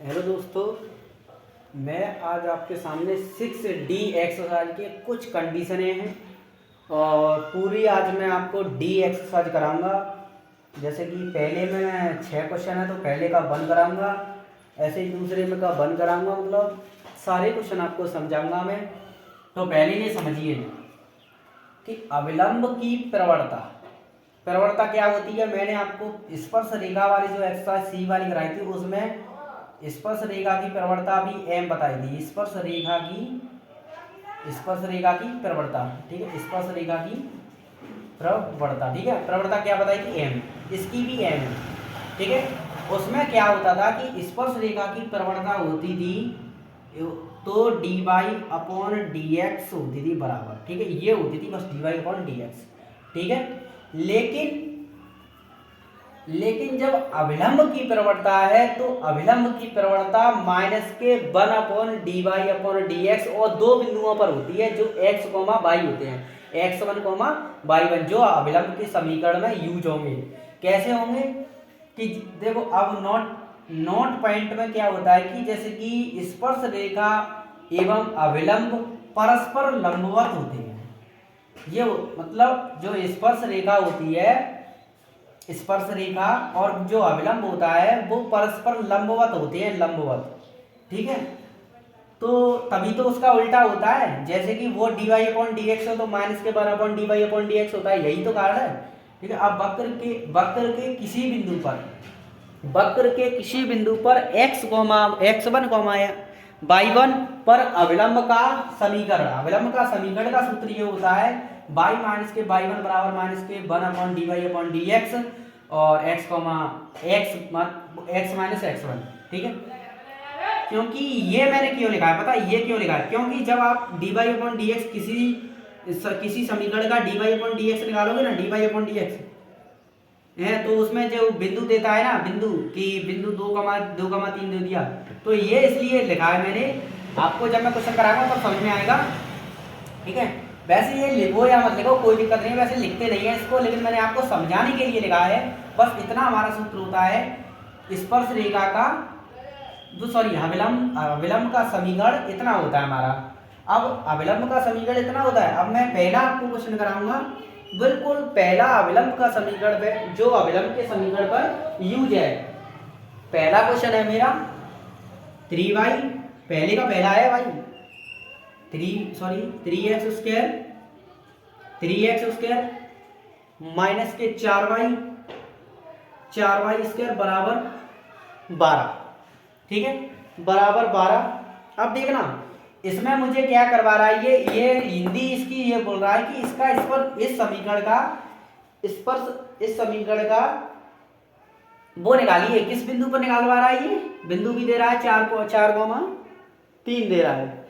Hello दोस्तों, मैं आज आपके सामने 6D एक्सरसाइज के कुछ कंडीशनें हैं और पूरी आज मैं आपको डी एक्सरसाइज कराऊंगा। जैसे कि पहले में 6 क्वेश्चन है तो पहले का 1 कराऊंगा, ऐसे ही दूसरे में का 1 कराऊंगा। मतलब सारे क्वेश्चन आपको समझाऊंगा मैं। तो पहले ये समझिए कि अविलंब की प्रवणता प्रवणता क्या होती है। मैंने आपको स्पर्श रेखा वाली जो एक्सरसाइज सी वाली कराई थी उसमें स्पर्श रेखा की प्रवणता भी एम बताई थी। स्पर्श रेखा की प्रवणता, ठीक है, स्पर्श रेखा की प्रवणता, ठीक है। प्रवणता क्या बताई थी? एम। इसकी भी एम है, ठीक है। उसमें क्या होता था कि स्पर्श रेखा की प्रवणता होती थी तो D Y upon D X होती थी बराबर, ठीक है। ये होती थी बस D Y upon D X, ठीक है। लेकिन जब अविलंब की प्रवणता है तो अविलंब की प्रवणता माइनस के 1 upon D Y upon D x और दो बिंदुओं पर होती है जो एक्स कोमा वाई होते हैं, x1 कोमा y1, जो अविलंब के समीकरण में यूज होंगे। कैसे होंगे कि देखो, अब नोट पॉइंट में क्या होता है कि जैसे कि स्पर्श रेखा एवं अविलंब परस्पर लंबवत होते हैं। ये मतलब जो स्पर्श रेखा होती है, स्पर्श रेखा और जो अविलंब होता है वो परस्पर लंबवत होते हैं, लंबवत, ठीक है। तो तभी तो उसका उल्टा होता है, जैसे कि वो d Y upon D x हो तो माइनस के 1 upon D Y upon D x होता है, यही तो कारण है, ठीक है। अब वक्र के किसी बिंदु पर x comma x1 coma y1 पर अविलंब का समीकरण का सूत्र ये होता है y माइनस के y1 बराबर माइनस के 1 upon D Y upon D x और x माइनस x1, ठीक है। क्योंकि ये मैंने क्यों लिखा है पता है? ये क्यों लिखा है? क्योंकि जब आप d Y upon D x किसी समीकरण का d Y upon D x निकालोगे ना, d Y upon D x है, तो उसमें जो बिंदु देता है ना, बिंदु 2,3 दे दिया, तो ये इसलिए लिखा है मैंने। आपको जब मैं क्वेश्चन कराऊंगा तब समझ में आएगा, ठीक है। वैसे ये लिखो या मत लिखो कोई दिक्कत नहीं, वैसे लिखते नहीं है इसको, लेकिन मैंने आपको समझाने के लिए लिखा है। बस इतना हमारा सूत्र होता है स्पर्श रेखा का अविलंब का समीकरण इतना होता है हमारा। अब अविलंब का समीकरण इतना होता है। अब मैं पहला आपको क्वेश्चन कराऊंगा, बिल्कुल पहला अविलंब का समीकरण पे, जो अविलंब के समीकरण पर यूज है। पहला क्वेश्चन है मेरा 3y, पहले का पहला है भाई 3x स्क्वायर माइनस के 4y स्क्वायर बराबर 12, ठीक है, बराबर 12। अब देखना इसमें मुझे क्या करवा रहा है, ये हिंदी इसकी ये बोल रहा है कि इस समीकरण का वो निकालिए। किस बिंदु पर निकालवा रहा है? ये बिंदु भी दे रहा है 4,3 दे रहा है,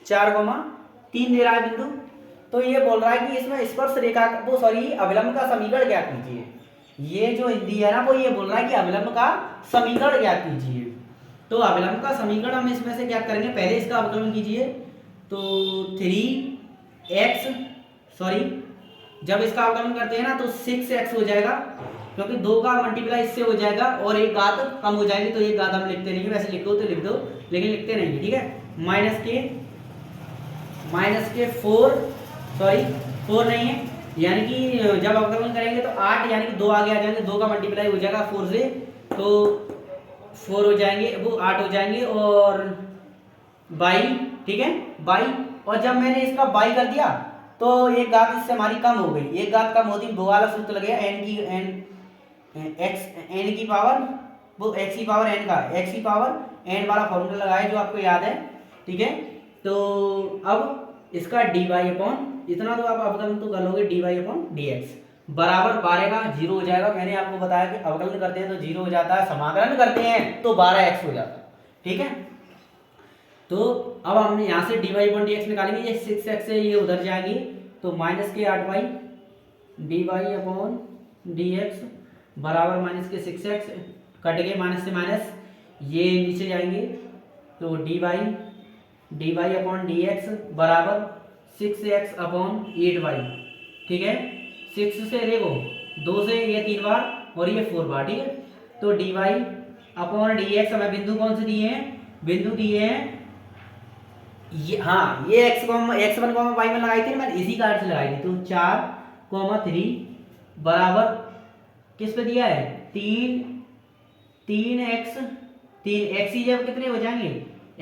4,3 दे रहा है बिंदु। तो ये बोल रहा है कि इसमें स्पर्श रेखा अविलंब का समीकरण ज्ञात कीजिए। ये जो हिंदी है ना, वो ये बोल रहा है कि अविलंब का समीकरण ज्ञात कीजिए। तो अविलंब का समीकरण हम इसमें से क्या करेंगे, पहले इसका अवकलन कीजिए। तो 3x जब इसका अवकलन करते हैं ना तो 6x हो जाएगा, क्योंकि 2 का मल्टीप्लाई इससे हो जाएगा और एक घात कम हो जाएगी, तो एक घात हम लिखते नहीं है। वैसे लिख दो तो लिख दो, लेकिन लिखते नहीं है, ठीक है। माइनस के 4 नहीं है, यानी कि जब अवकलन करेंगे तो 8 यानी कि 2 आगे आ जाएंगे, 2 का मल्टीप्लाई हो जाएगा 4 से, तो 4 हो जाएंगे, वो 8 हो जाएंगे और 22, ठीक है, 22। और जब मैंने इसका 22 कर दिया तो एक घात इससे हमारी कम हो गई, एक घात कम होती वो वाला सूत्र लगेगा n की पावर वो x की पावर n का x की पावर n वाला फॉर्मूला लगाए जो आपको याद है, ठीक है। तो अब इसका dy अपॉन इतना तो आप अवकलन तो कर लोगे, dy अपॉन dx बराबर 12 का 0 हो जाएगा। मैंने आपको बताया कि अवकलन करते हैं तो 0 हो जाता है, समाकलन करते हैं तो 12x हो जाता है, ठीक है। तो अब हमने यहाँ से dy अपॉन dx निकालेंगे, ये 6x से ये उधर जाएंगे तो माइनस के 8y dy अपॉन dx बराबर माइनस के 6x, कट गए माइनस से माइनस, ये नीचे जाएंगे तो dy अपॉन dx बराबर 6x अपॉन 8y, ठीक है। 6 से देखो 2 से ये 3 बार और ये 4 बार, ठीक है। तो dy अपॉन डी एक्स हमें बिंदु कौन से दिए हैं, बिंदु दिए हैं ये, हाँ ये एक्स वन कॉमा वाई में लगाई थी मैंने, इसी कार्ड से लगाई थी। तो 4,3 बराबर किस पे दिया है, 3x, 3x ही जब कितने हो जाएंगे,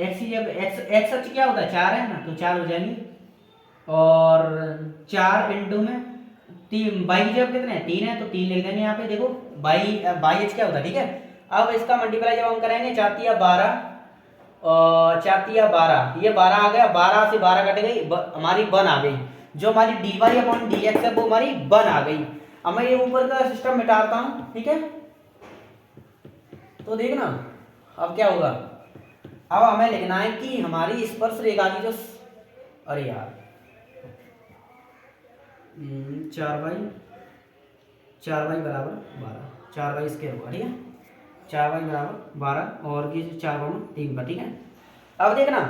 x ही जब x अक्ष क्या होता है 4 है ना, तो 4 हो जाएंगे। और 4 इंटू में 3 बाई जब कितने हैं 3 है, तो 3 लिख देंगे यहाँ पे। देखो बाई एच क्या होता है, ठीक है। अब इसका मल्टीप्लाई जब हम करेंगे 4×12 और 4×12 ये 12 आ गया, 12 से 12 कट गई, हमारी 1 आ गई। जो हमारी dy अपॉन dx है वो हमारी 1 आ गई। अब मैं ये ऊपर का सिस्टम मिटाता हूँ, ठीक है। तो देखना अब क्या होगा, अब हमें लिखना है कि हमारी स्पर्श रेखा की जो, अरे यार 4y बराबर 12, 4y स्क्वायर होगा, ठीक है। 4y बराबर 12 और ये 4×3 पर, ठीक है। अब देखना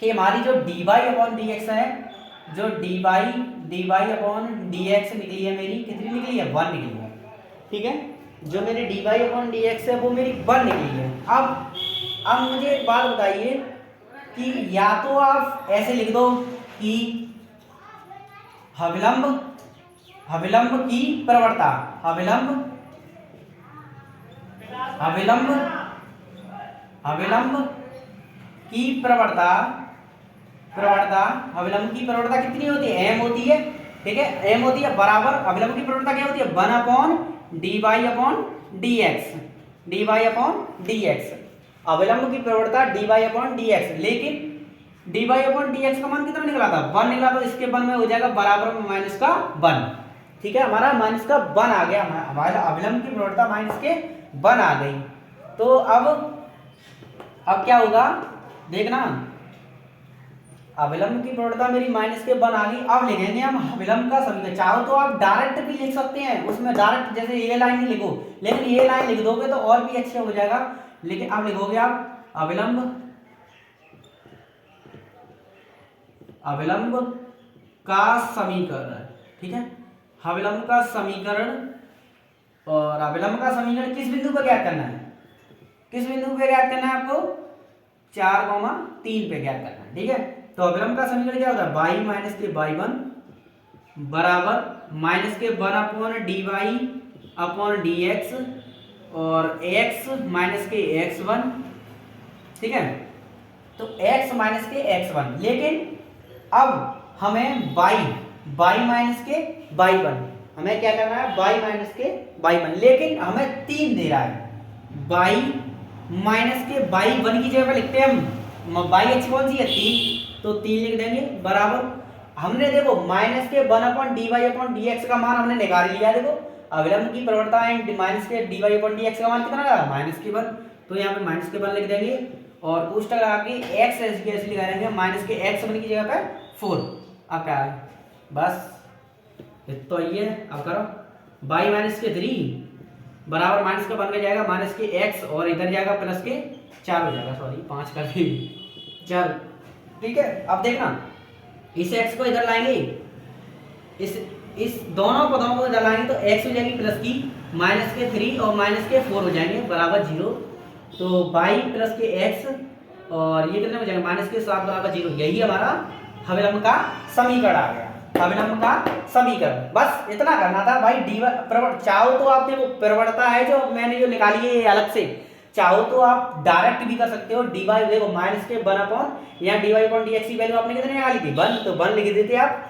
कि हमारी जो dy अपॉन dx है, जो dy अपॉन dx निकली है मेरी, कितनी निकली है 1 निकली है, ठीक है। जो मेरी dy अपॉन dx है वो मेरी 1 निकली है। अब मुझे एक बात बताइए कि या तो आप ऐसे लिख दो कि अविलंब की प्रवणता, अविलंब की प्रवणता अविलंब की प्रवणता कितनी होती है, m होती है, ठीक है। m होती है बराबर, अविलंब की प्रवणता क्या होती है 1 अपॉन dy अपॉन dx। अविलंब की प्रवणता dy अपॉन dx, लेकिन dy अपॉन dx का मान कितना निकला था 1 निकला, तो इसके 1 में हो जाएगा बराबर में माइनस का 1, ठीक है। हमारा माइनस का 1 आ गया, हमारा अविलंब की प्रवणता माइनस के 1 आ गई। तो अब क्या होगा देखना, अविलंब की प्रवणता मेरी माइनस के 1 आ गई। अब लिखेंगे हम अविलंब का समीकरण। चाहो तो आप डायरेक्ट भी लिख सकते हैं, उसमें डायरेक्ट जैसे ये लाइन ही लिखो, लेकिन ये लाइन लिख दोगे तो और भी अच्छा हो जाएगा। लेकिन अब लिखोगे आप अविलंब का समीकरण, ठीक है। अविलंब का समीकरण, और अविलंब का समीकरण किस बिंदु पर ज्ञात करना है, किस बिंदु पे ज्ञात करना है आपको 4,3 पे ज्ञात करना है, ठीक है। तो अविलंब का समीकरण क्या होता है y माइनस के y1 बराबर माइनस के 1 अपॉन dy अपॉन dx और x माइनस के x1, ठीक है। तो x माइनस के x1, लेकिन अब हमें y माइनस के y1, हमें क्या करना है y माइनस के y1, लेकिन हमें 3 दे रहा है। y माइनस के y1 की जगह पे लिखते हैं हम y अच्छी कौन सी है 3, तो 3 लिख देंगे बराबर, हमने देखो माइनस के 1 अपॉन dy अपॉन dx का मान हमने निकाल लिया। देखो अविलंब की प्रवणता है माइनस के dy अपॉन dx का मान कितना रहा माइनस के 1, तो यहाँ पे माइनस के 1 लिख देंगे और कोष्टक लगा के x ऐसे लिखा रहेंगे माइनस के x1 की जगह पे 4। अब क्या है बस तो ये अब करो y माइनस के 3 बराबर माइनस का 1 का जाएगा माइनस के x और इधर जाएगा प्लस के 4 हो जाएगा, सॉरी 5 कर दी, चल ठीक है। अब देखना इस x को इधर लाएंगे, इस दोनों पदों को इधर लाएंगे तो x हो जाएगी प्लस की माइनस के 3 और माइनस के 4 हो जाएंगे बराबर 0। तो y प्लस के x और ये कितने हो जाएगा माइनस के 7 बराबर 0। यही हमारा अविलंब का समीकरण आ गया, अविलंब का समीकरण। बस इतना करना था भाई। डी चाहो तो आप देखो प्रवणता है जो मैंने जो निकाली है अलग से, चाहो तो आप डायरेक्ट भी कर सकते हो। डी वाई देखो माइनस के 1 अपॉन यहाँ d Y upon D x की वैल्यू आपने कितनी निकाली थी 1, तो 1 लिख देते आप,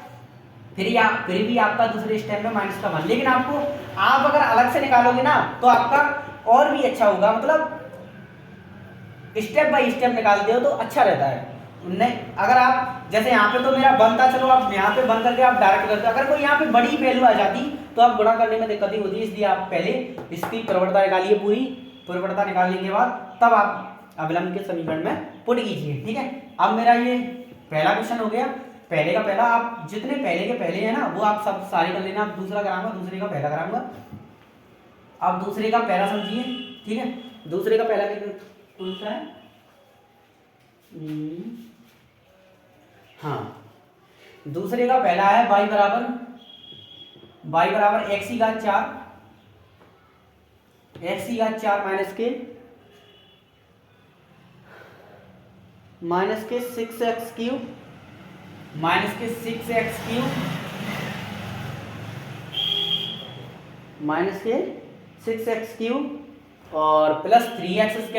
फिर भी आपका दूसरे स्टेप में माइनस का 1। लेकिन आपको आप अगर अलग से निकालोगे ना तो आपका और भी अच्छा होगा, मतलब स्टेप बाय स्टेप निकालते हो तो अच्छा रहता है। नहीं अगर आप जैसे यहाँ पे तो मेरा बनता, चलो आप यहाँ पे बन करके आप डायरेक्ट करते हो, अगर कोई यहाँ पे बड़ी वैल्यू आ जाती तो आप गुणा करने में दिक्कत ही होती है। इसलिए आप पहले इसकी प्रवणता निकालिए, पूरी प्रवणता निकालने के बाद तब आप अविलंब के समीकरण में पुट कीजिए, ठीक है। अब मेरा ये पहला क्वेश्चन हो गया, पहले का पहला। आप जितने पहले के पहले है ना वो आप सब सारे कर लेना। आप दूसरा कराऊंगा, दूसरे का पहला कराऊंगा। आप दूसरे का पहला समझिए, ठीक है। दूसरे का पहला कौन सा है, हाँ दूसरे का पहला है y बराबर x की घात 4 माइनस के माइनस के 6x³ माइनस के 6x³ माइनस के 6x³ और प्लस 3x²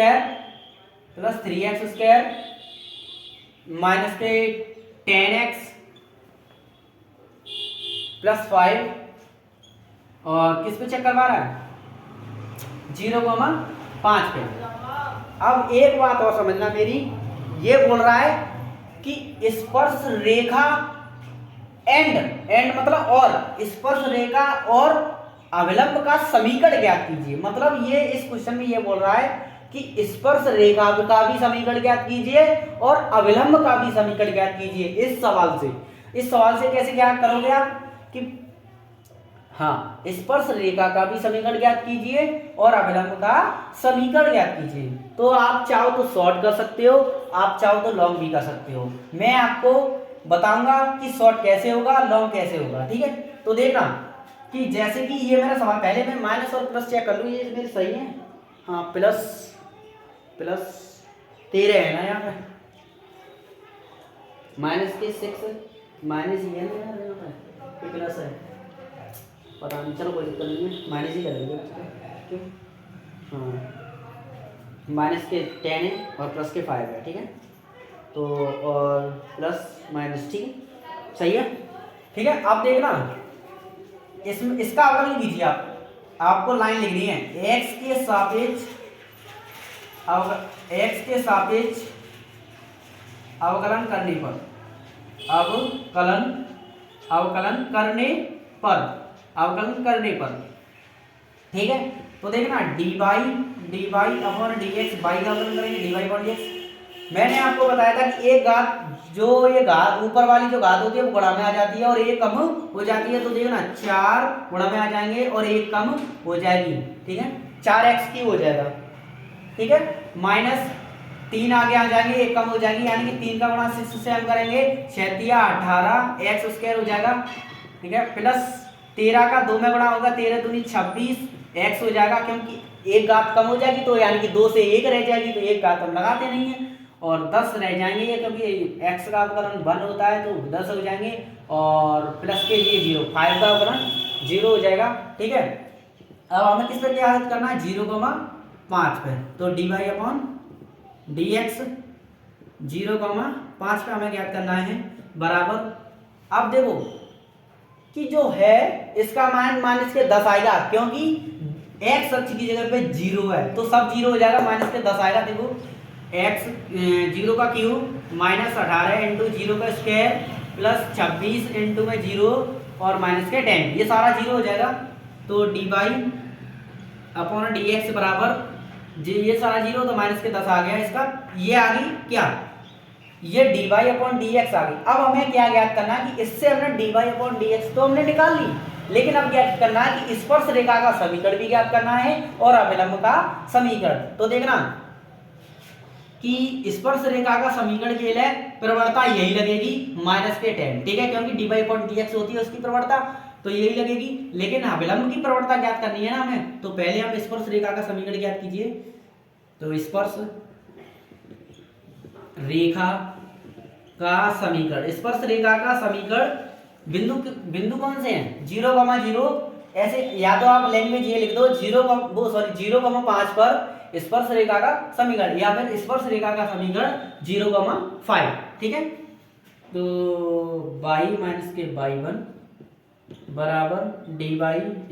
माइनस के 10x प्लस 5 और किस पे चेक करवा रहा है 0,5 पे। अब एक बात और समझना मेरी, ये बोल रहा है कि स्पर्श रेखा एंड मतलब और स्पर्श रेखा और अविलंब का समीकरण ज्ञात कीजिए। मतलब ये इस क्वेश्चन में ये बोल रहा है कि स्पर्श रेखा का भी समीकरण ज्ञात कीजिए और अविलंब का भी समीकरण ज्ञात कीजिए। इस सवाल से कैसे ज्ञात करोगे आप कि हाँ, स्पर्श रेखा का भी समीकरण ज्ञात कीजिए और अविलंब का समीकरण ज्ञात कीजिए। तो आप चाहो तो शॉर्ट कर सकते हो, आप चाहो तो लॉन्ग भी कर सकते हो। मैं आपको बताऊंगा कि शॉर्ट कैसे होगा, लॉन्ग कैसे होगा, ठीक है। तो देखना कि जैसे कि ये मेरा सवाल, पहले मैं माइनस और प्लस चेक कर लूँ, ये मेरे सही है। हाँ, प्लस 13 है ना यहाँ पे, माइनस के 6 माइनस ये है ना यहाँ पे प्लस है, पता नहीं, चलो कोई दिक्कत नहीं है, माइनस ही करेंगे क्यों। हाँ, माइनस के 10 है और प्लस के 5 है, ठीक है। तो और प्लस माइनस, ठीक है, सही है, ठीक है। अब देखना इसमें इसका अवकलन कीजिए आप, आपको लाइन लिखनी है x के सापेक्ष अवकलन करने पर, अवकलन करने पर, ठीक है। तो देखना dy अपॉन dx, बाई का अवकलन करेंगे dy/dx। मैंने आपको बताया था कि एक घात, जो ये घात ऊपर वाली जो घात होती है वो गुणा में आ जाती है और एक कम हो जाती है। तो देखना 4 गुणा में आ जाएंगे और एक कम हो जाएगी, ठीक है, 4x³ हो जाएगा, ठीक है। माइनस 3 आगे आ जाएंगे, एक कम हो जाएगी, यानी कि 3 का गुणा 6 से हम करेंगे 6 या 18 x² हो जाएगा, ठीक है। प्लस 13 का 2 में गुणा होगा, 13 दूनी 26 x हो जाएगा, क्योंकि एक घात कम हो जाएगी तो यानी कि 2 से 1 रह जाएगी, तो एक घात हम लगाते नहीं है और 10 रह जाएंगे, क्योंकि x का अवकलन 1 होता है तो 10 हो जाएंगे और प्लस के लिए 0, 5 का अवकलन 0 हो जाएगा, ठीक है। अब हमें किस पे ज्ञात करना है 0,5 पे, तो dy/dx 0,5 पे हमें ज्ञात करना है बराबर। अब देखो कि जो है इसका मान माइनस के 10 आएगा, क्योंकि x अक्ष की जगह पे 0 है तो सब 0 हो जाएगा, माइनस के 10 आएगा। देखो x 0 का क्यूब माइनस 18 इंटू 0 का स्क्वायर प्लस 26 इंटू में 0 और माइनस के 10, ये सारा 0 हो जाएगा। तो dy/dx बराबर ये सारा 0 तो माइनस के 10 आ गया, इसका ये आ गई क्या, ये dy/dx आ गई। अब हमें क्या ज्ञात करना है कि इससे हमने dy/dx तो हमने निकाल ली, लेकिन अब ज्ञात करना है कि स्पर्श रेखा का समीकरण भी ज्ञात करना है और अविलंब का समीकरण। तो देखना कि स्पर्श रेखा का समीकरण के लिए प्रवणता यही लगेगी माइनस के 10, ठीक है, क्योंकि dy/dx होती है उसकी प्रवणता, तो यही लगेगी। लेकिन अविलंब की प्रवणता ज्ञात करनी है ना हमें, तो पहले हम स्पर्श रेखा का समीकरण ज्ञात कीजिए। तो स्पर्श रेखा का समीकरण बिंदु कौन से हैं 0,0, ऐसे या तो आप लैंग्वेज ये लिख दो 0,5 पर स्पर्श रेखा का समीकरण, या फिर स्पर्श रेखा का समीकरण 0,5, ठीक है। तो y-1 बराबर dy,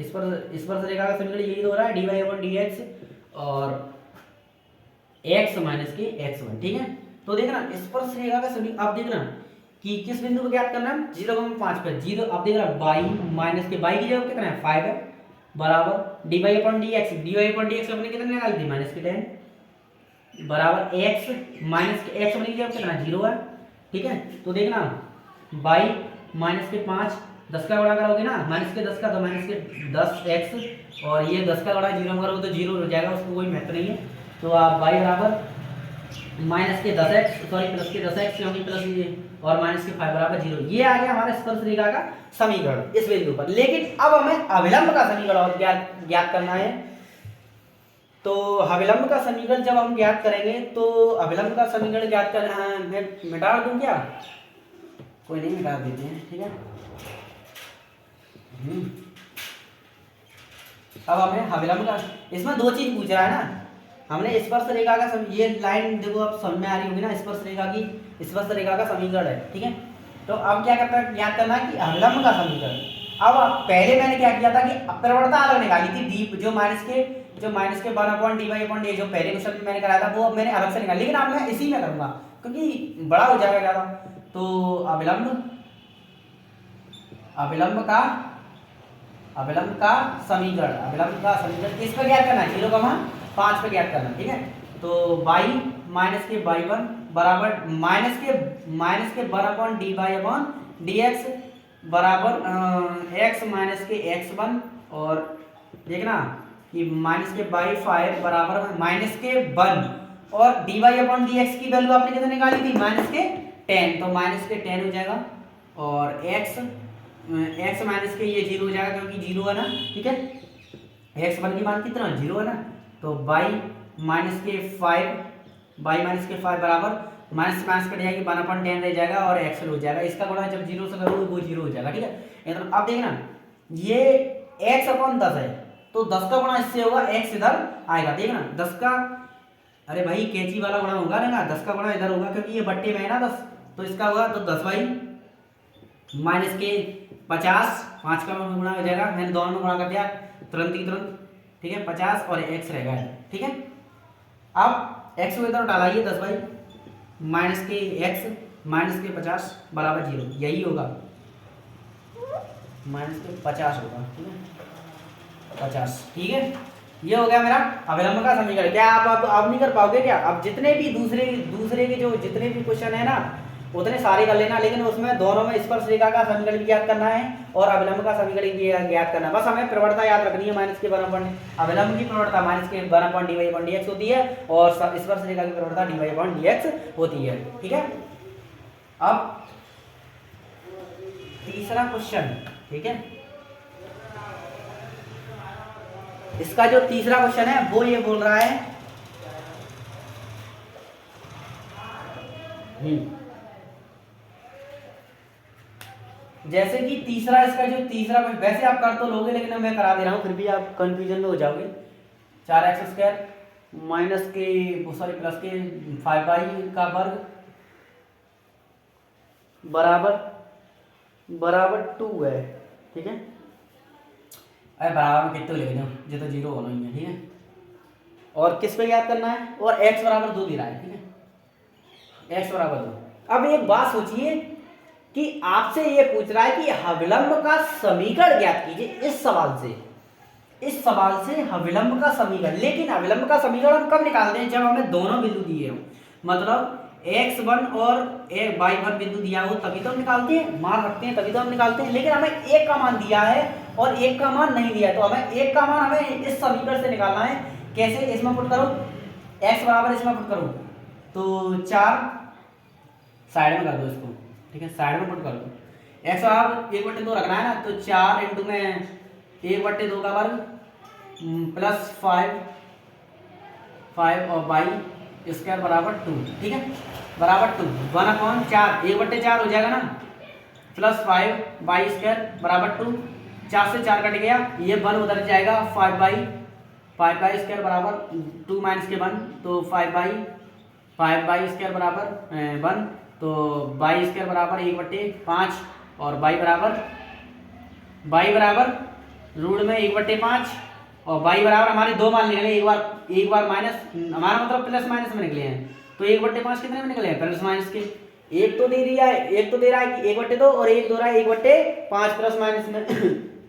स्पर्श रेखा का समीकरण यही हो रहा है dy/dx और x माइनस के x1, ठीक है। तो देखना स्पर्श रेखा का समीकरण, अब देखना कि किस बिंदु को ज्ञात करना है 0,5 पर 0। अब देखना y माइनस के y की जगह कितना है 5 है, बराबर dy/dx हमने कितना निकाल दी माइनस के 10 बराबर x माइनस के x हमने की जगह कितना 0 है, ठीक है। तो देखना y माइनस के 5 10 का गुणा करोगे ना, माइनस के 10 का तो माइनस के 10x और ये 10 का गुणा 0 में करोगे तो 0 हो जाएगा, उसको कोई महत्व नहीं है। तो आप y बराबर माइनस के 10x प्लस के 10x, क्योंकि प्लस ये और माइनस के 5 बराबर 0, ये आ गया हमारा स्पर्श रेखा का समीकरण इस बिंदु पर। लेकिन अब हमें अविलंब का समीकरण और ज्ञात करना है। तो अविलंब का समीकरण जब हम ज्ञात करेंगे तो अविलंब का समीकरण ज्ञात कर, मैं मिटा दूं क्या? कोई नहीं, मिटा देते हैं, ठीक है। अब हमें अविलंब का, इसमें दो चीज पूछ रहा है ना। हमने स्पर्श रेखा का ये लाइन देखो अब समझ में आ रही होगी ना, स्पर्श रेखा की, स्पर्श रेखा का समीकरण है, ठीक है। तो अब क्या करता है, याद करना है कि अविलंब का समीकरण। अब पहले मैंने क्या किया था कि प्रवणता अलग निकाली थी, डी जो माइनस के 1/dy/a जो पहले क्वेश्चन में मैंने कराया था वो अब मैंने अलग से निकाला, लेकिन अब मैं इसी में करूंगा क्योंकि बड़ा हो जाएगा ज्यादा। तो अविलंब का समीकरण किस पे ज्ञात करना है, 0,5 पे ज्ञात करना, ठीक है। तो y माइनस के y1 बराबर माइनस के 1/dy/dx बराबर x माइनस के x1, और देखना कि माइनस के y5 बराबर माइनस के 1, और dy/dx की वैल्यू आपने कितने निकाली थी, माइनस के 10, तो माइनस के 10 हो जाएगा, और x माइनस के ये 0 हो जाएगा क्योंकि 0 है ना, ठीक है। x1 की मान कितना 0 है ना, तो y माइनस के 5 बराबर माइनस माइनस कट जाएगी 1/10 रह जाएगा, और x हो जाएगा, इसका गुणा जब 0 से करोगे वो 0 हो जाएगा, ठीक है। तो अब देखना ये x/10 है, तो 10 का गुणा इससे होगा, x इधर आएगा, देखना 10 का, अरे भाई कैंची वाला गुणा होगा ना, 10 का गुणा इधर होगा क्योंकि ये बट्टे में है ना 10, तो इसका होगा तो 10 माइनस के 50, 5 का गुणा हो जाएगा, मैंने दोनों में गुणा कर दिया तुरंत ही तुरंत, ठीक है। 50 और x रहेगा, ठीक है। अब x को इधर डालाइए, 10 माइनस के x माइनस के 50 बराबर 0, यही होगा, माइनस के 50 होगा, ठीक है, 50, ठीक है। ये हो गया मेरा अविलंब का समीकरण। क्या आप नहीं कर पाओगे क्या? अब जितने भी दूसरे के जो जितने भी क्वेश्चन है ना उतने सारे कर लेना, लेकिन उसमें दोनों में स्पर्श रेखा का समीकरण भी ज्ञात करना है और अविलंब का समीकरण भी ज्ञात करना है। बस हमें प्रवणता याद रखनी है, माइनस के 1/, अविलंब की प्रवणता माइनस के 1/dy/dx होती है और स्पर्श रेखा की प्रवणता dy/dx होती है, ठीक है। अब तीसरा क्वेश्चन, ठीक है, इसका जो तीसरा क्वेश्चन है वो ये बोल रहा है जैसे कि तीसरा, इसका जो तीसरा, वैसे आप कर तो लोगे लेकिन मैं करा दे रहा हूं फिर भी आप कंफ्यूजन में हो जाओगे। 4x² माइनस के प्लस के 5y का वर्ग बराबर 2 है, ठीक है। अरे बराबर में कितने लिख दो, ये तो 0 होना ही है, ठीक है। और किस पे याद करना है, और x बराबर 2 दे रहा है, ठीक है, x बराबर 2। अब एक बात सोचिए कि आपसे ये पूछ रहा है कि अविलंब का समीकरण ज्ञात कीजिए, इस सवाल से अविलंब का समीकरण। लेकिन अविलंब का समीकरण हम कब निकालते हैं, जब हमें दोनों बिंदु दिए हो, मतलब x1 और y1 बिंदु दिया हो तभी तो हम निकालते हैं, मान रखते हैं तभी तो हम निकालते हैं। लेकिन हमें एक का मान दिया है और एक का मान नहीं दिया है, तो हमें एक का मान हमें इस समीकरण से निकालना है। कैसे, इसमें पुट करो, x बराबर इसमें पुट करो तो 4, साइड में कर दो इसको, ठीक है, साइड में पुट कर दो। x बराबर 1/2 रखना है ना, तो 4 इंटू में 1/2 का वर्ग प्लस 5 और y² बराबर 2, ठीक है, बराबर 2, 1/4, 1/4 हो जाएगा ना, प्लस 5y² बराबर 2, 4 से 4 कट गया, ये 1 उधर जाएगा, 5y² बराबर 2 माइनस के 1, तो 5y² बराबर 1, तो y² बराबर 1/5 और y बराबर रूट में 1/5 और y बराबर हमारे दो मान निकले, एक बार माइनस, हमारा मतलब प्लस माइनस में निकले हैं, तो 1/5 कितने में निकले हैं, प्लस माइनस के। एक तो दे रहा है कि 1/2 और एक दो रहा है 1/5 प्लस माइनस में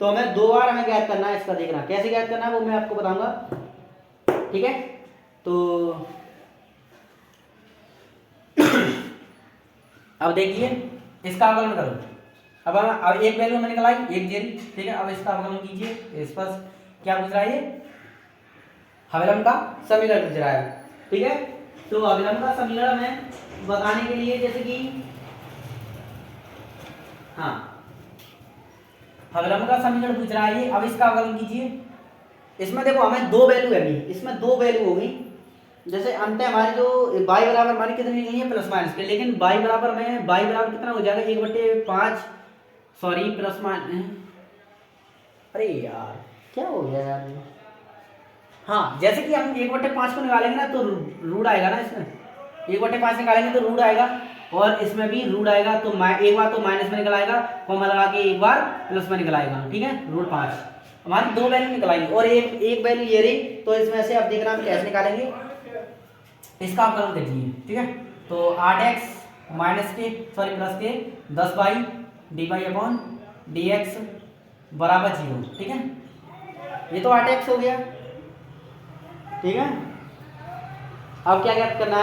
तो हमें 2 बार हमें ज्ञात करना है, इसका देखना कैसे ज्ञात करना है वो मैं आपको बताऊंगा, ठीक है। तो अब देखिए इसका अवकलन करो, अब एक वैल्यू हमें निकलाई, एक जेरी, ठीक है। अब इसका अवकलन कीजिए, इस पर क्या पूछ रहा है, ये अविलंब का समीकरण पूछ रहा है, ठीक है। तो अविलंब का समीकरण में बताने के लिए, जैसे कि हाँ अविलंब का समीकरण पूछ रहा है ये, अब इसका अवकलन कीजिए, इसमें देखो हमें दो वैल्यू है अभी, इसमें दो वैल्यू होगी। जैसे अंत हमारी जो बाई बराबर हमारी कितनी नहीं है प्लस माइनस के, लेकिन बाई बराबर में बाई बराबर कितना हो जाएगा 1/5, सॉरी प्लस माइनस, अरे यार क्या हो गया यार। हाँ जैसे कि हम 1/5 को निकालेंगे ना तो रूट आएगा ना इसमें, 1/5 निकालेंगे तो रूट आएगा और इसमें भी रूट आएगा, तो एक बार तो माइनस में निकल आएगा, कॉमा लगा के एक बार प्लस में निकल आएगा, ठीक है। √5 हमारी दो वैल्यू निकल आएंगी और एक वैल्यू ये रही, तो इसमें से अब देखना हम कैसे निकालेंगे, इसका आप कलम कीजिए, ठीक है। तो 8x माइनस के सॉरी प्लस के 10 y dy/dx बराबर 0, ठीक है। ये तो 8x हो गया, ठीक है। अब क्या ज्ञात करना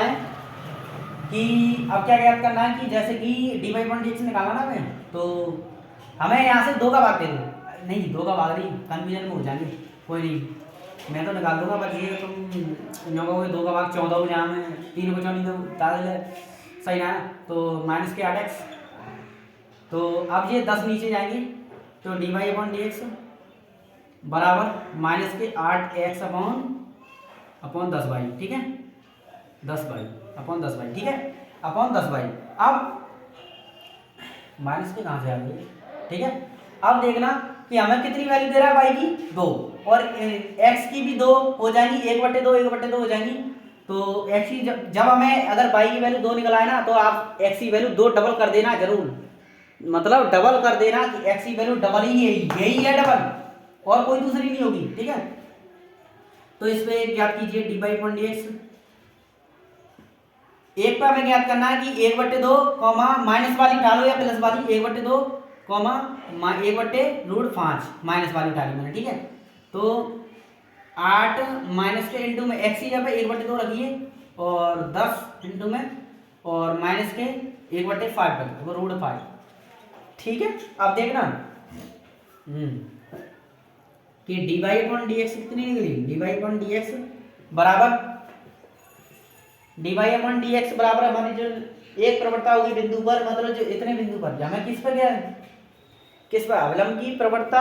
है कि जैसे कि dy/dx निकाला ना हमें, तो हमें यहाँ से 2 का भाग दे दो, नहीं 2 का भाग नहीं, कंफ्यूजन में हो जाएंगे, कोई नहीं मैं तो निकाल दूंगा, बस ये तुम लोगों के 2 का भाग 14 हो, जहाँ में 3 को 14 तो दादा सही ना, तो माइनस के 8x, तो अब ये 10 नीचे जाएंगे, तो dy/dx बराबर माइनस के 8x अपॉन 10y, ठीक है, 10y अपॉन 10y, ठीक है, अपॉन 10y। अब माइनस के कहाँ से आ गई, ठीक है। अब देखना कि हमें कितनी वैल्यू दे रहा है y की 2 और x की भी 2 हो जाएंगी, 1/2 हो जाएंगी। तो x की जब हमें अगर y की वैल्यू 2 निकल आए ना, तो आप x की वैल्यू 2 डबल कर देना जरूर, मतलब डबल कर देना कि x की वैल्यू डबल ही है, यही है डबल, और कोई दूसरी नहीं होगी, ठीक है। तो इस पे ज्ञात कीजिए dy/dx, एक पे हमें ज्ञात करना है कि 1/2 कॉमा माइनस वाली उठा लो या प्लस वाली, 1/2 कॉमा 1/√5 माइनस वाली उठा ली मैंने, ठीक है। तो 8 माइनस के इंटू में x ही जब 1/2 रखिए और 10 इंटू में और माइनस के 1/5 पर वो √5, ठीक है। अब देखना कि dy/dx कितनी निकली, dy/dx बराबर हमारी जो एक प्रवणता होगी बिंदु पर, मतलब जो इतने बिंदु पर हमें किस पर गया, किस पर अवलंब की प्रवणता।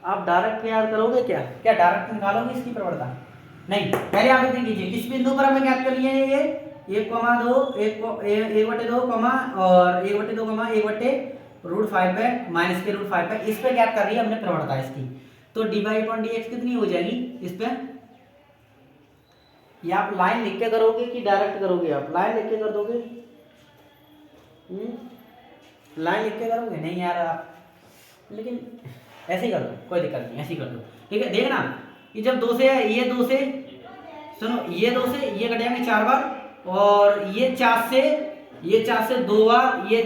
आप डायरेक्ट याद करोगे क्या डायरेक्ट निकालोगे इसकी प्रवणता, नहीं, पहले आप इतनी कीजिए किस बिंदु पर हमें ज्ञात करनी है, ये 1,2 1/2 और 1/2 1/√5 पे माइनस के √5 पे, इस पे ज्ञात कर रही है हमने प्रवणता इसकी। तो dy/dx कितनी हो जाएगी इस पे, या आप लाइन लिख के करोगे कि डायरेक्ट करोगे, आप लाइन लिख के कर दोगे, लाइन लिख के करोगे, नहीं यार आप, लेकिन ऐसे ही कर दो, कोई दिक्कत नहीं, ऐसे ही कर दो, ठीक है। देखना कि जब 2 से है, ये 2 से सुनो, ये 2 से ये कट जाएंगे 4 बार, और ये 4 से 2 बार, ये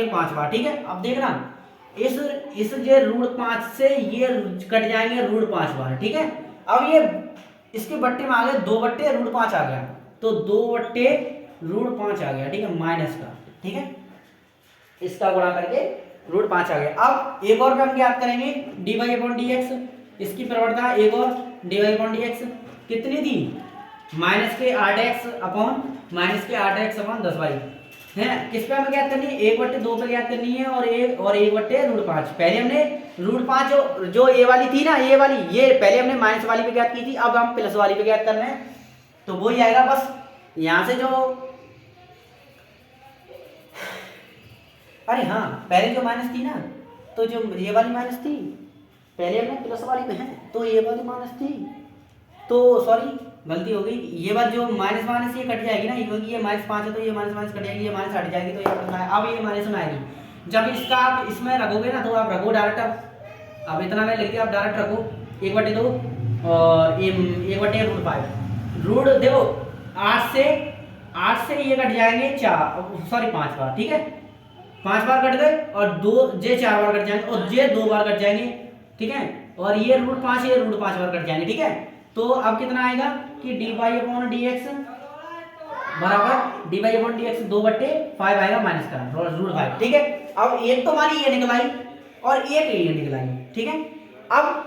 5 बार, ठीक है। अब देखना इस ये √5 से ये कट जाएंगे √5 बार, ठीक है। अब ये इसके बट्टे में आ गए 2/√5 आ गया, तो 2/√5 आ गया, ठीक है, माइनस का, ठीक है, इसका गुणा करके √5 आ गया। अब एक और हम ज्ञात करेंगे dy/dx, इसकी प्रवणता एक और dy/dx कितनी थी, माइनस के 8x अपॉन 10y है, किस पे हमें ज्ञात करनी है, 1/2 पे ज्ञात करनी है, और 1/√5। पहले हमने √5 जो ये वाली थी ना, ये वाली, ये पहले हमने माइनस वाली पे ज्ञात की थी, अब हम प्लस वाली पे ज्ञात कर रहे हैं, तो वो ही आएगा। बस यहां से जो, अरे हाँ पहले जो माइनस थी ना, तो जो ये वाली माइनस थी, पहले हमने प्लस वाली पे है, तो ये वाली माइनस थी, तो सॉरी गलती हो गई, ये बात जो माइनस ये कट जाएगी ना, क्योंकि ये -5 है तो ये माइनस कट जाएगी, ये माइनस हट जाएगी, तो ये कटना है, अब ये माइनस में आएगी। जब इसका आप इसमें रखोगे ना, तो आप रखो डायरेक्ट, अब इतना मैं लिख दिया, आप डायरेक्ट रखो 1/2 और 1/√5 रूट देखो 8 से ये कट जाएंगे 5 बार, ठीक है, 5 बार कट गए, और 4 बार कट जाएंगे, और ये 2 बार कट जाएंगे, ठीक है, और ये √5 बार कट जाएंगे, ठीक है। तो अब कितना आएगा कि dy/dx बराबर dy/dx 2/5 आएगा माइनस का √5, ठीक है। अब एक तो हमारी ये निकल आई और एक ये निकल आई, ठीक है। अब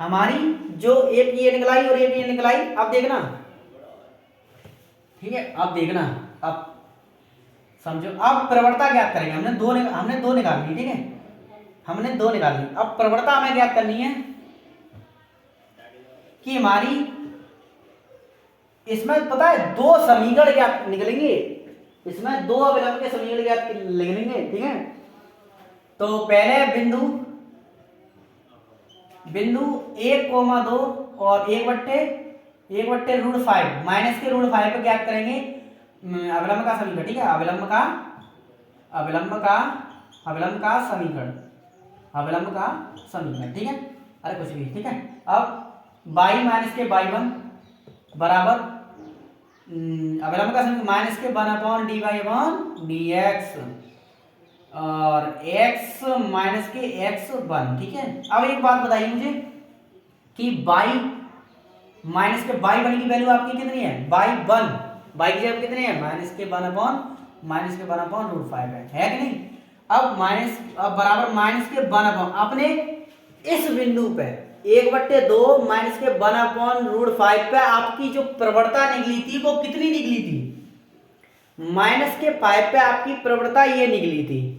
हमारी जो एक ये निकल आई और एक ये निकल आई, अब देखना, ठीक है, अब देखना, अब समझो, अब प्रवणता ज्ञात करेंगे, हमने दो निकाल ली, ठीक है, हमने 2 निकाल ली। अब प्रवणता हमें ज्ञात करनी है कि हमारी इसमें पता है दो समीकरण क्या निकलेंगे, इसमें दो अवलंब के समीकरण क्या निकलेंगे, ठीक है। तो पहले बिंदु 1,2 और 1/√5 माइनस के √5 पे ज्ञात करेंगे अवलंब का समीकरण, ठीक है। अवलंब का समीकरण, ठीक है। अरे कुछ भी, ठीक है। अब बाई माइनस के बाई वन बराबर अवलंब का समीकरण माइनस के 1/dy/dx और x माइनस के x1, ठीक है। अब एक बात बताइए मुझे कि बाई माइनस के बाई वन की वैल्यू आपकी कितनी है, बाई की जगह कितनी है, माइनस के 1/√5 है कि नहीं। अब बराबर माइनस के 1 अपने इस बिंदु पे 1/2 माइनस के 1/√5 पे आपकी जो प्रवणता निकली थी वो कितनी निकली थी, माइनस के 5 पे आपकी प्रवणता ये निकली थी,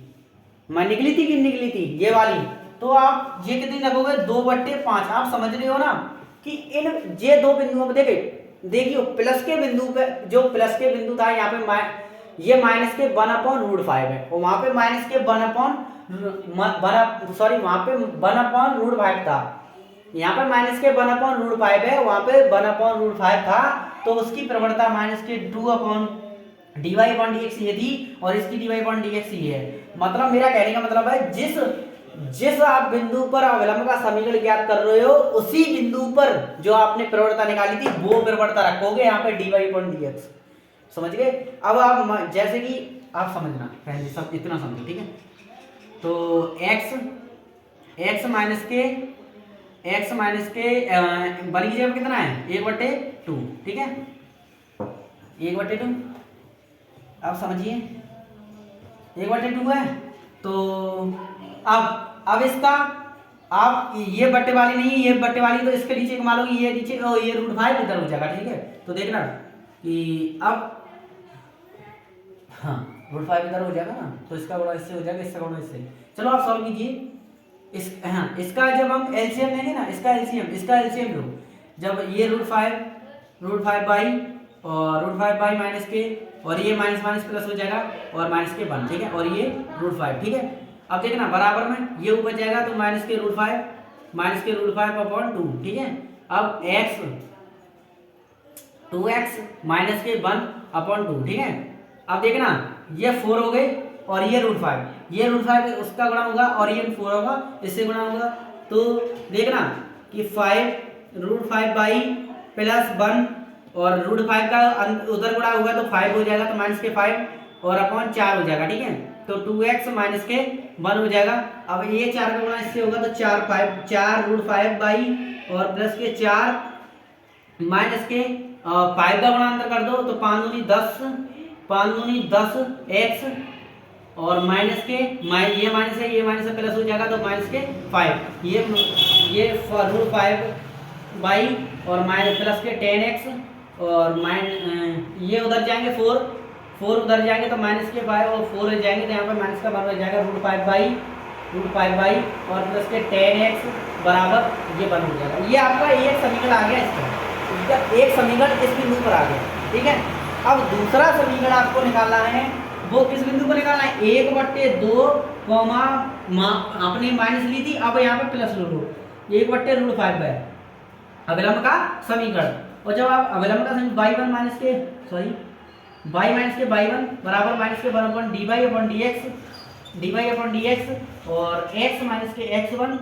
निकली थी कि निकली थी ये वाली। तो आप ये कितनी रखोगे 2/5। आप समझ रहे हो ना कि इन ये दो बिंदुओं पे देखिए प्लस के बिंदु पे, जो प्लस के बिंदु था यहाँ पे ये माइनस के 1/√5 है और वहां पे माइनस के वहां पे 1/√5 था, यहाँ पे माइनस के 1/√5 है, वहां पे 1/√5 था। तो उसकी प्रवणता माइनस के 2/dy/dx ये थी और इसकी dy/dx ये है। मतलब मेरा कहने का मतलब है जिस आप बिंदु पर अवलंब का समीकरण ज्ञात कर रहे हो उसी बिंदु पर जो आपने प्रवणता निकाली थी वो प्रवणता रखोगे यहाँ पे dy/dx, समझ गए। अब आप जैसे कि आप समझना पहले सब इतना समझो, ठीक है। तो x माइनस के बन की जगह कितना है 1/2, ठीक है 1/2। आप समझिए 1/2 है। तो अब इसका आप ये बट्टे वाली नहीं, ये बट्टे वाली, तो इसके नीचे मान लो ये नीचे ये √5 इधर हो जाएगा, ठीक है। तो देखना कि अब हाँ √5 इधर हो जाएगा ना, तो इसका गुणा इससे हो जाएगा, इसका गुणा इससे। चलो आप सॉल्व कीजिए इसका जब हम एलसीएम लेंगे ना, इसका एलसीएम लो। जब ये √5 बाई और √5 बाई माइनस के और ये माइनस माइनस प्लस हो जाएगा और माइनस के 1, ठीक है, और ये √5, ठीक है। अब देखना बराबर में ये ऊपर जाएगा तो माइनस के √5/2, ठीक है। अब x 2x माइनस के 1/2, ठीक है। अब देखना ये 4 हो गए और ये √5 उसका गुणा होगा और ये 4 होगा, इससे गुणा होगा। तो देखना कि 5 बाई प्लस 1 और √5 का उधर गुणा होगा तो 5 हो जाएगा, तो माइनस के 5 और अपॉन 4 हो जाएगा, ठीक है। तो 2x माइनस के 1 हो जाएगा। अब ये 4 का गुणा इससे होगा तो 4 √5 बाई और प्लस के 4 माइनस के 5 का गुणा अंदर कर दो तो 5 दूनी 10 x और माइनस के ये माइनस है प्लस हो जाएगा तो माइनस के 5 ये √5 बाई और माइनस प्लस के 10x और ये उधर जाएंगे 4 उधर जाएंगे तो माइनस के 5 और 4 हो जाएंगे, तो यहाँ पर माइनस का बराबर हो जाएगा √5 बाई और प्लस के 10x बराबर ये 1 हो जाएगा। ये आपका एक समीकरण आ गया, इसका एक समीकरण इस बिंदु पर आ गया, ठीक है। अब दूसरा समीकरण आपको निकालना है, वो किस बिंदु पर निकालना है 1/2 आपने माइनस ली थी, अब यहाँ पे प्लस लो 1/√5 है अवलंब का समीकरण। और जब आप अवलंब का समीकरण बाई माइनस के बाई 1 बराबर माइनस के 1/dy/dx और x माइनस के x1।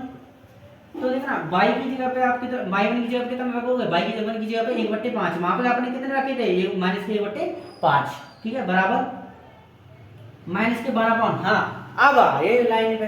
तो देखना बाई की जगह पे आप कितना, बाई 1 की जगह पे कितना रखोगे, बाई की जगह पे 1/5, वहां पे आपने कितने रखे थे ये माइनस के 1/5, ठीक है, बराबर माइनस के 12। हाँ अब ये लाइन पे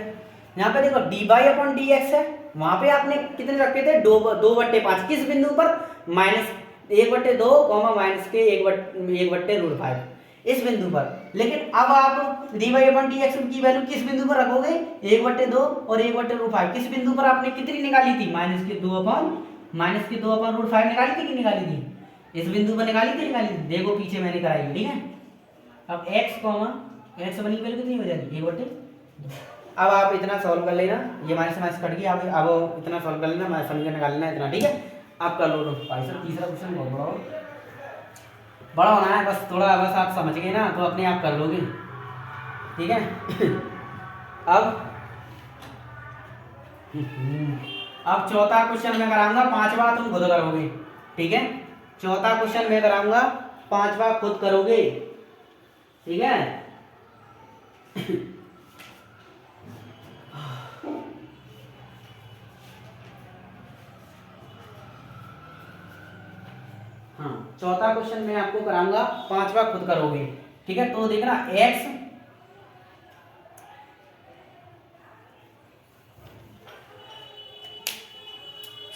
यहाँ पे देखो dy/dx है, वहां पे आपने कितने रखे थे 2/5, किस बिंदु पर माइनस 1/2 माइनस के 1/√5 इस बिंदु पर। लेकिन अब आप dy/dx की वैल्यू किस बिंदु पर रखोगे 1/2 और 1/√5, किस बिंदु पर आपने कितनी निकाली थी माइनस के 2/√5 निकाली थी कि निकाली थी, इस बिंदु पर निकाली थी, देखो पीछे मैंने कराई, ठीक है। अब x बनी वैल्यू कितनी हो जाएगी 1/2। अब आप इतना सॉल्व कर लेना, ये माइनस माइनस कट गया, अब इतना सॉल्व कर लेना, समीकरण निकाल लेना इतना, ठीक है। आप कर लो भाई साहब। तीसरा क्वेश्चन बहुत बड़ा हो, बड़ा होना है बस थोड़ा, बस आप समझ गए ना तो अपने आप कर लोगे, ठीक है। अब अब चौथा क्वेश्चन मैं कराऊंगा, पांचवा तुम खुद करोगे, ठीक है। चौथा क्वेश्चन मैं कराऊंगा, पांचवा खुद करोगे, ठीक है। हाँ, चौथा क्वेश्चन मैं आपको कराऊंगा, पांचवा खुद करोगे, ठीक है। तो देखना एक्स,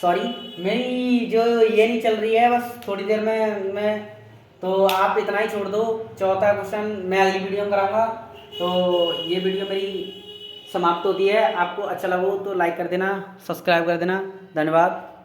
सॉरी मेरी जो ये नहीं चल रही है, बस थोड़ी देर में मैं, तो आप इतना ही छोड़ दो। चौथा क्वेश्चन मैं अगली वीडियो में कराऊंगा। तो ये वीडियो मेरी समाप्त होती है। आपको अच्छा लगा हो तो लाइक कर देना, सब्सक्राइब कर देना। धन्यवाद।